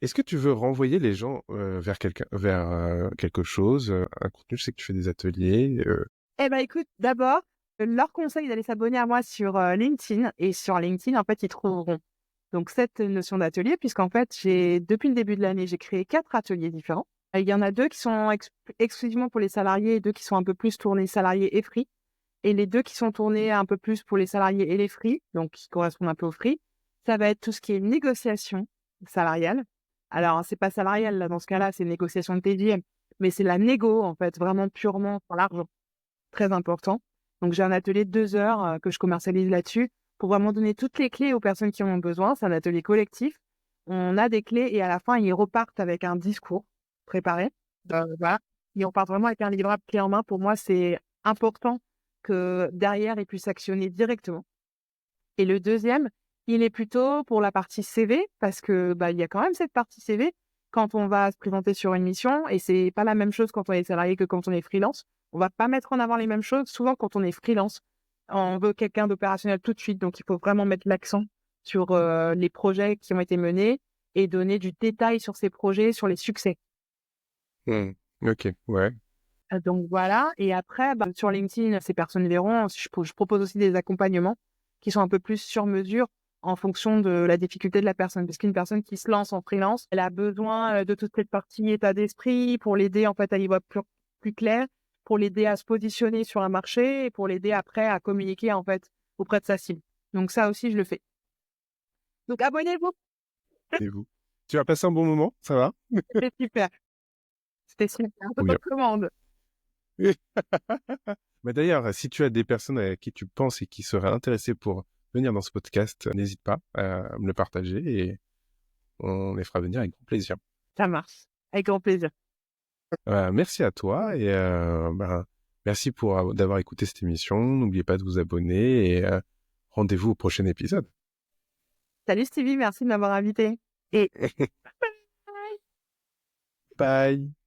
est-ce que tu veux renvoyer les gens vers quelque chose, un contenu? Je sais que tu fais des ateliers. Eh ben, écoute, d'abord, leur conseil d'aller s'abonner à moi sur LinkedIn. Et sur LinkedIn, en fait, ils trouveront donc cette notion d'atelier, puisqu'en fait, depuis le début de l'année, j'ai créé 4 ateliers différents. Il y en a 2 qui sont exclusivement pour les salariés et 2 qui sont un peu plus tournés salariés et free. Et les 2 qui sont tournés un peu plus pour les salariés et les free, donc qui correspondent un peu aux free, ça va être tout ce qui est négociation salariale. Alors, c'est pas salarial, là, dans ce cas-là, c'est négociation de TJM, mais c'est la négo, en fait, vraiment purement pour l'argent. Très important. Donc, j'ai un atelier de 2 heures que je commercialise là-dessus pour vraiment donner toutes les clés aux personnes qui en ont besoin. C'est un atelier collectif. On a des clés et à la fin, ils repartent avec un discours préparé. Voilà. Ils repartent vraiment avec un livrable clé en main. Pour moi, c'est important que derrière, ils puissent actionner directement. Et le deuxième, il est plutôt pour la partie CV, parce que il y a quand même cette partie CV quand on va se présenter sur une mission, et c'est pas la même chose quand on est salarié que quand on est freelance. On va pas mettre en avant les mêmes choses. Souvent, quand on est freelance, on veut quelqu'un d'opérationnel tout de suite, donc il faut vraiment mettre l'accent sur les projets qui ont été menés et donner du détail sur ses projets, sur les succès. Ok, ouais. Donc voilà. Et après, sur LinkedIn, ces personnes verront. Je propose aussi des accompagnements qui sont un peu plus sur mesure en fonction de la difficulté de la personne. Parce qu'une personne qui se lance en freelance, elle a besoin de toute cette partie état d'esprit pour l'aider en fait à y voir plus clair, pour l'aider à se positionner sur un marché et pour l'aider après à communiquer en fait auprès de sa cible. Donc ça aussi, je le fais. Donc abonnez-vous. Et vous? Tu as passé un bon moment? Ça va? C'était super. C'était super. Trop Je bien. recommande. Mais d'ailleurs, si tu as des personnes à qui tu penses et qui seraient intéressées pour venir dans ce podcast, n'hésite pas à me le partager et on les fera venir avec grand plaisir. Ça marche. Avec grand plaisir. Merci à toi et merci pour d'avoir écouté cette émission. N'oubliez pas de vous abonner et rendez-vous au prochain épisode. Salut Stevie, merci de m'avoir invité. Et bye. Bye!